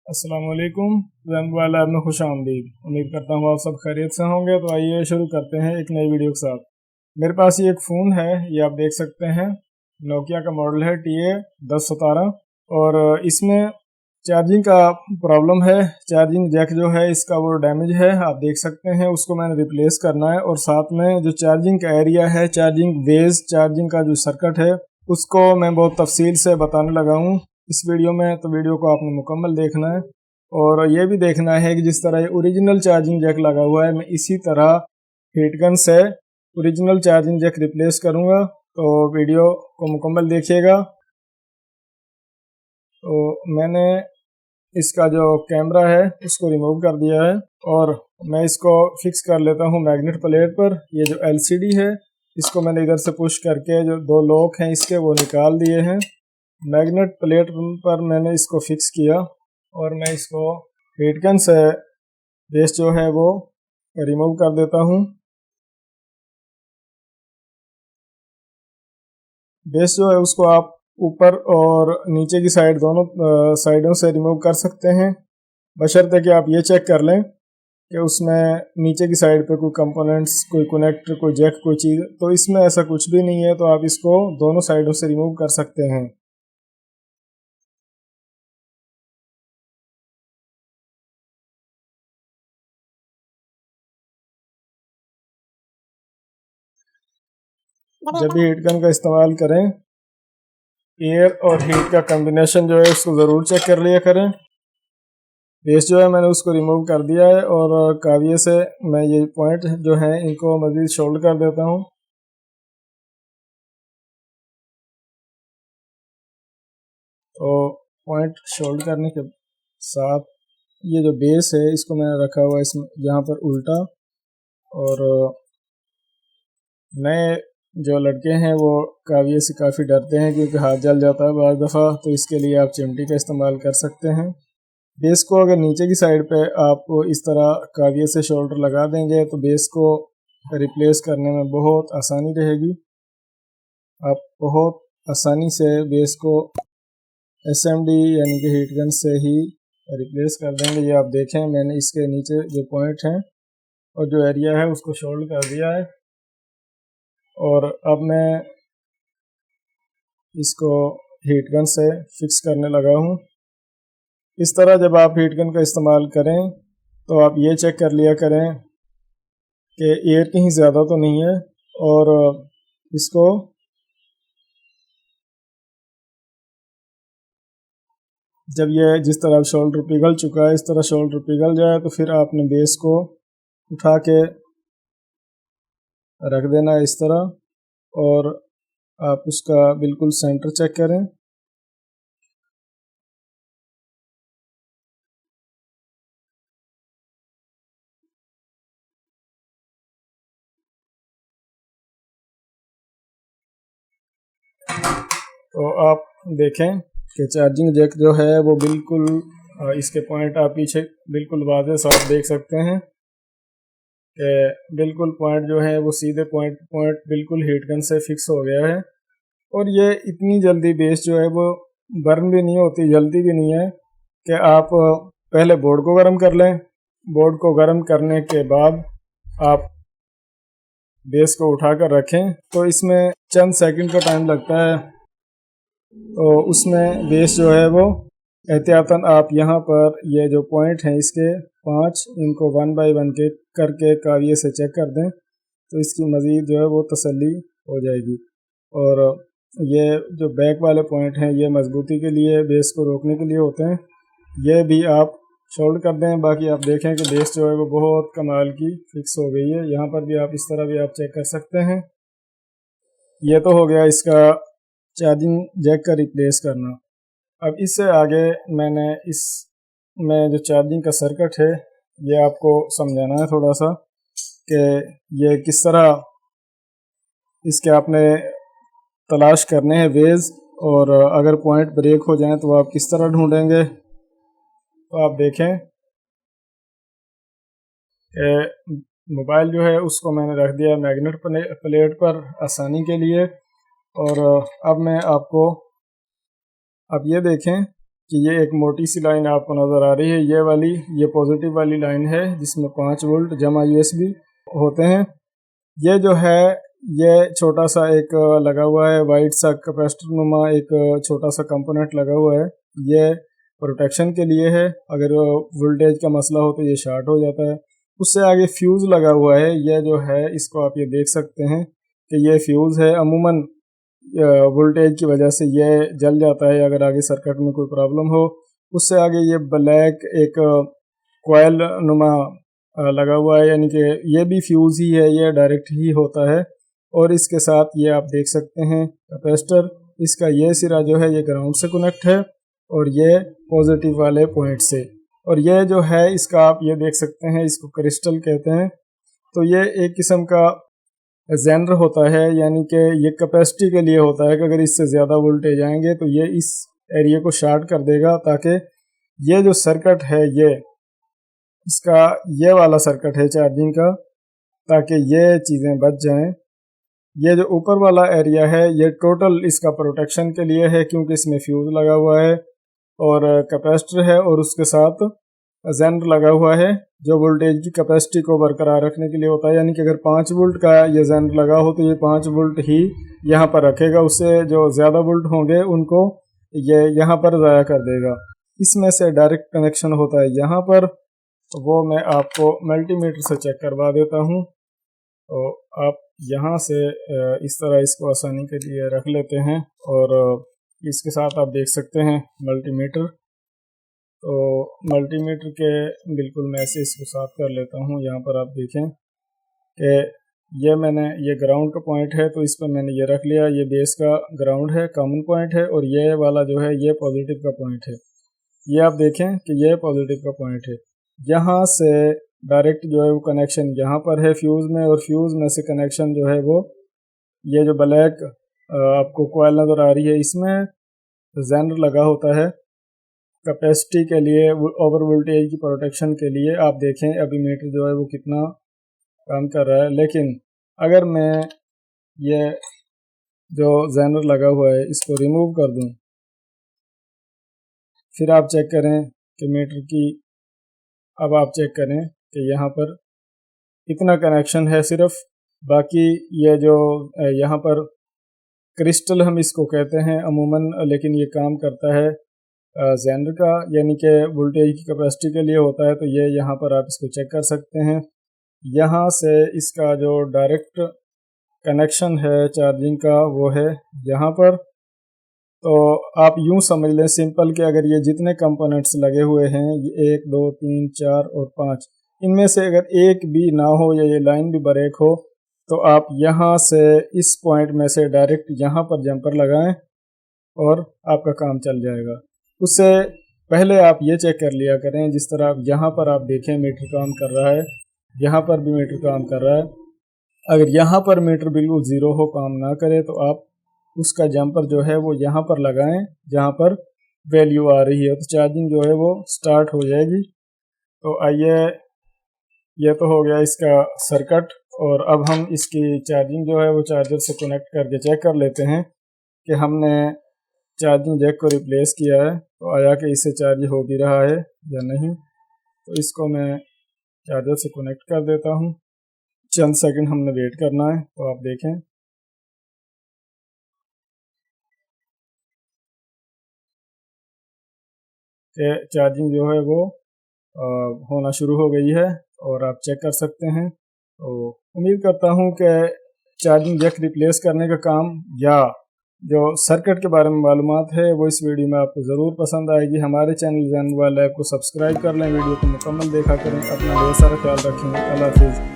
अस्सलाम वालेकुम। रंग वाला में खुश आमदीद। उम्मीद करता हूँ आप सब खैरियत से होंगे। तो आइए शुरू करते हैं एक नई वीडियो के साथ। मेरे पास ये एक फ़ोन है, ये आप देख सकते हैं। नोकिया का मॉडल है TA1017 और इसमें चार्जिंग का प्रॉब्लम है। चार्जिंग जैक जो है इसका वो डैमेज है, आप देख सकते हैं। उसको मैंने रिप्लेस करना है और साथ में जो चार्जिंग का एरिया है, चार्जिंग बेस, चार्जिंग का जो सर्किट है, उसको मैं बहुत तफसील से बताने लगा हूँ इस वीडियो में। तो वीडियो को आपने मुकम्मल देखना है और ये भी देखना है कि जिस तरह ओरिजिनल चार्जिंग जैक लगा हुआ है, मैं इसी तरह हीटगन से ओरिजिनल चार्जिंग जैक रिप्लेस करूँगा। तो वीडियो को मुकम्मल देखिएगा। तो मैंने इसका जो कैमरा है उसको रिमूव कर दिया है और मैं इसको फिक्स कर लेता हूँ मैग्नेट प्लेट पर। ये जो LCD है इसको मैंने इधर से पुश करके जो दो लॉक हैं इसके वो निकाल दिए हैं। मैग्नेट प्लेट पर मैंने इसको फिक्स किया और मैं इसको हीटगन से बेस जो है वो रिमूव कर देता हूँ। बेस जो है उसको आप ऊपर और नीचे की साइड दोनों साइडों से रिमूव कर सकते हैं, बशर्ते कि आप ये चेक कर लें कि उसमें नीचे की साइड पे कोई कंपोनेंट्स, कोई कनेक्टर, कोई जैक, कोई चीज़, तो इसमें ऐसा कुछ भी नहीं है। तो आप इसको दोनों साइडों से रिमूव कर सकते हैं। जब भी हीटगन का इस्तेमाल करें, एयर और हीट का कम्बिनेशन जो है उसको ज़रूर चेक कर लिया करें। बेस जो है मैंने उसको रिमूव कर दिया है और काविये से मैं ये पॉइंट जो है इनको मज़ीद शोल्ड कर देता हूँ। तो पॉइंट शोल्ड करने के साथ ये जो बेस है इसको मैंने रखा हुआ है इसमें यहाँ पर उल्टा। और नए जो लड़के हैं वो काविये से काफ़ी डरते हैं क्योंकि हाथ जल जाता है बाज़ दफ़ा, तो इसके लिए आप चिमटी का इस्तेमाल कर सकते हैं। बेस को अगर नीचे की साइड पे आप इस तरह काविये से शोल्डर लगा देंगे तो बेस को रिप्लेस करने में बहुत आसानी रहेगी। आप बहुत आसानी से बेस को SMD यानी कि हीटगन से ही रिप्लेस कर देंगे। ये आप देखें, मैंने इसके नीचे जो पॉइंट हैं और जो एरिया है उसको शोल्ड कर दिया है और अब मैं इसको हीटगन से फिक्स करने लगा हूँ। इस तरह जब आप हीटगन का इस्तेमाल करें तो आप ये चेक कर लिया करें कि एयर कहीं ज़्यादा तो नहीं है और इसको जब ये जिस तरह शोल्डर पिघल चुका है, इस तरह शोल्डर पिघल जाए तो फिर आपने बेस को उठा के रख देना है इस तरह और आप उसका बिल्कुल सेंटर चेक करें। तो आप देखें कि चार्जिंग जैक जो है वो बिल्कुल इसके पॉइंट आप पीछे बिल्कुल वाज़े साफ देख सकते हैं कि बिल्कुल पॉइंट जो है वो सीधे पॉइंट बिल्कुल हीटगन से फिक्स हो गया है। और ये इतनी जल्दी बेस जो है वो बर्न भी नहीं होती, जल्दी भी नहीं है कि आप पहले बोर्ड को गर्म कर लें। बोर्ड को गर्म करने के बाद आप बेस को उठाकर रखें तो इसमें चंद सेकंड का टाइम लगता है। तो उसमें बेस जो है वो एहतियातन आप यहाँ पर ये जो पॉइंट हैं इसके 5 इनको 1 बाय 1 के करके काविये से चेक कर दें तो इसकी मज़ीद जो है वो तसल्ली हो जाएगी। और ये जो बैक वाले पॉइंट हैं ये मजबूती के लिए, बेस को रोकने के लिए होते हैं, ये भी आप शोल्ड कर दें। बाकी आप देखें कि बेस जो है वो बहुत कमाल की फिक्स हो गई है। यहाँ पर भी आप इस तरह भी आप चेक कर सकते हैं। ये तो हो गया इसका चार्जिंग जैक का रिप्लेस करना। अब इससे आगे मैंने इस में जो चार्जिंग का सर्किट है ये आपको समझाना है थोड़ा सा कि ये किस तरह इसके आपने तलाश करने हैं वेज, और अगर पॉइंट ब्रेक हो जाएं तो आप किस तरह ढूंढेंगे। तो आप देखें कि मोबाइल जो है उसको मैंने रख दिया मैग्नेट प्लेट पर आसानी के लिए। और अब मैं आपको, अब ये देखें कि ये एक मोटी सी लाइन आपको नज़र आ रही है, ये वाली, ये पॉजिटिव वाली लाइन है जिसमें 5 वोल्ट जमा USB होते हैं। ये जो है ये छोटा सा एक लगा हुआ है वाइट सा कैपेसिटर नुमा एक छोटा सा कंपोनेंट लगा हुआ है, ये प्रोटेक्शन के लिए है। अगर वोल्टेज का मसला हो तो ये शार्ट हो जाता है। उससे आगे फ्यूज़ लगा हुआ है, ये जो है इसको आप ये देख सकते हैं कि ये फ्यूज़ है। अमूमन वोल्टेज की वजह से ये जल जाता है अगर आगे सर्किट में कोई प्रॉब्लम हो। उससे आगे ये ब्लैक एक कॉइल नुमा लगा हुआ है, यानी कि ये भी फ्यूज़ ही है, ये डायरेक्ट ही होता है। और इसके साथ ये आप देख सकते हैं कैपेसिटर, इसका ये सिरा जो है ये ग्राउंड से कनेक्ट है और ये पॉजिटिव वाले पॉइंट से। और ये जो है इसका आप ये देख सकते हैं, इसको क्रिस्टल कहते हैं। तो ये एक किस्म का जेनर होता है, यानी कि ये कैपेसिटी के लिए होता है कि अगर इससे ज़्यादा वोल्टेज आएंगे तो ये इस एरिया को शार्ट कर देगा, ताकि ये जो सर्किट है ये इसका ये वाला सर्किट है चार्जिंग का, ताकि ये चीज़ें बच जाएं। ये जो ऊपर वाला एरिया है ये टोटल इसका प्रोटेक्शन के लिए है, क्योंकि इसमें फ्यूज़ लगा हुआ है और कैपेसिटर है और उसके साथ जेनर लगा हुआ है जो वोल्टेज की कैपेसिटी को बरकरार रखने के लिए होता है। यानी कि अगर 5 वोल्ट का ये जेनर लगा हो तो ये 5 वोल्ट ही यहाँ पर रखेगा, उससे जो ज़्यादा वोल्ट होंगे उनको ये यहाँ पर ज़ाया कर देगा। इसमें से डायरेक्ट कनेक्शन होता है यहाँ पर, वो मैं आपको मल्टीमीटर से चेक करवा देता हूँ। तो आप यहाँ से इस तरह इसको आसानी के लिए रख लेते हैं और इसके साथ आप देख सकते हैं मल्टीमीटर। तो मल्टीमीटर के बिल्कुल मैं ऐसे इसको साफ कर लेता हूँ। यहाँ पर आप देखें कि ये ग्राउंड का पॉइंट है, तो इस पर मैंने ये रख लिया, ये बेस का ग्राउंड है, कॉमन पॉइंट है, और ये वाला जो है ये पॉजिटिव का पॉइंट है। ये आप देखें कि ये पॉजिटिव का पॉइंट है। यहाँ से डायरेक्ट जो है वो कनेक्शन यहाँ पर है फ्यूज़ में, और फ्यूज़ में से कनेक्शन जो है वो ये जो ब्लैक आपको कॉइल नज़र आ रही है इसमें जेनर लगा होता है कैपेसिटी के लिए, ओवर वोल्टेज की प्रोटेक्शन के लिए। आप देखें अभी मीटर जो है वो कितना काम कर रहा है। लेकिन अगर मैं ये जो जेनर लगा हुआ है इसको रिमूव कर दूं, फिर आप चेक करें कि मीटर की, अब आप चेक करें कि यहाँ पर इतना कनेक्शन है सिर्फ, बाकी ये जो यहाँ पर क्रिस्टल हम इसको कहते हैं अमूमन, लेकिन ये काम करता है जेनर का, यानी कि वोल्टेज की कैपेसिटी के लिए होता है। तो ये यहाँ पर आप इसको चेक कर सकते हैं। यहाँ से इसका जो डायरेक्ट कनेक्शन है चार्जिंग का वो है यहाँ पर। तो आप यूँ समझ लें सिंपल कि अगर ये जितने कंपोनेंट्स लगे हुए हैं, ये 1 2 3 4 और 5, इनमें से अगर एक भी ना हो या ये लाइन भी ब्रेक हो, तो आप यहाँ से इस पॉइंट में से डायरेक्ट यहाँ पर जंपर लगाएं और आपका काम चल जाएगा। उससे पहले आप ये चेक कर लिया करें, जिस तरह आप यहाँ पर आप देखें मीटर काम कर रहा है, यहाँ पर भी मीटर काम कर रहा है। अगर यहाँ पर मीटर बिल्कुल ज़ीरो हो, काम ना करे, तो आप उसका जंपर जो है वो यहाँ पर लगाएं जहाँ पर वैल्यू आ रही है, तो चार्जिंग जो है वो स्टार्ट हो जाएगी। तो आइए, ये तो हो गया इसका सर्किट, और अब हम इसकी चार्जिंग जो है वो चार्जर से कनेक्ट करके चेक कर लेते हैं कि हमने चार्जिंग जैक को रिप्लेस किया है तो आया कि इससे चार्ज हो भी रहा है या नहीं। तो इसको मैं चार्जर से कनेक्ट कर देता हूँ, चंद सेकंड हमने वेट करना है। तो आप देखें कि चार्जिंग जो है वो होना शुरू हो गई है, और आप चेक कर सकते हैं। तो उम्मीद करता हूँ कि चार्जिंग जैक रिप्लेस करने का काम या जो सर्किट के बारे में मालूमात है वो इस वीडियो में आपको ज़रूर पसंद आएगी। हमारे चैनल जानवर लैब को सब्सक्राइब कर लें, वीडियो को मुकम्मल देखा करें। अपना ढेर सारा ख्याल रखें। अल्लाह हाफिज़।